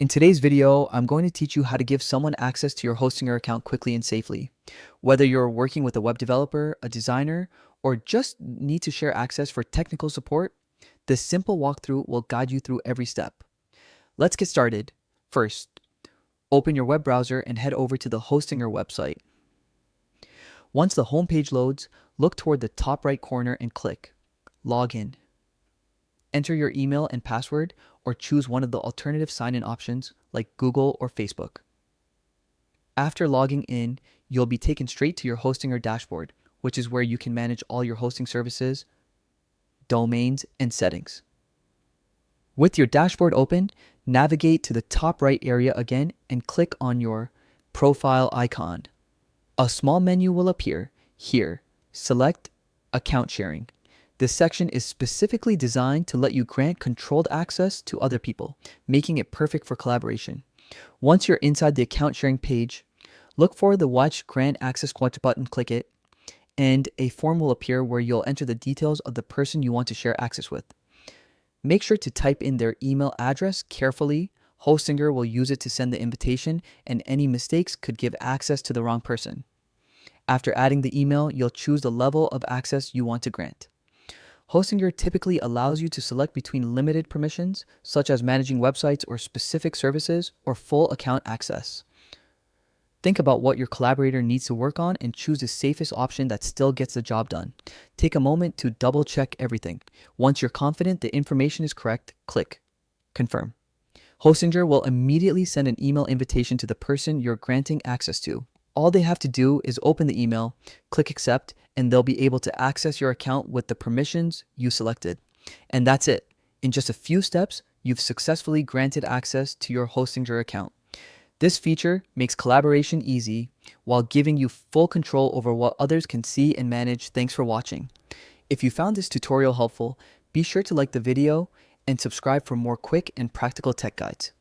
In today's video, I'm going to teach you how to give someone access to your Hostinger account quickly and safely. Whether you're working with a web developer, a designer, or just need to share access for technical support, this simple walkthrough will guide you through every step. Let's get started. First, open your web browser and head over to the Hostinger website. Once the homepage loads, look toward the top right corner and click Login. Enter your email and password or choose one of the alternative sign-in options like Google or Facebook. After logging in, you'll be taken straight to your Hostinger dashboard, which is where you can manage all your hosting services, domains, and settings. With your dashboard open, navigate to the top right area again and click on your profile icon. A small menu will appear. Here, select Account Sharing. This section is specifically designed to let you grant controlled access to other people, making it perfect for collaboration. Once you're inside the account sharing page, look for the Watch Grant Access button, click it, and a form will appear where you'll enter the details of the person you want to share access with. Make sure to type in their email address carefully. Hostinger will use it to send the invitation, and any mistakes could give access to the wrong person. After adding the email, you'll choose the level of access you want to grant. Hostinger typically allows you to select between limited permissions, such as managing websites or specific services, or full account access. Think about what your collaborator needs to work on and choose the safest option that still gets the job done. Take a moment to double check everything. Once you're confident the information is correct, click Confirm. Hostinger will immediately send an email invitation to the person you're granting access to. All they have to do is open the email, click Accept, and they'll be able to access your account with the permissions you selected. And that's it. In just a few steps, you've successfully granted access to your Hostinger account. This feature makes collaboration easy while giving you full control over what others can see and manage. Thanks for watching. If you found this tutorial helpful, be sure to like the video and subscribe for more quick and practical tech guides.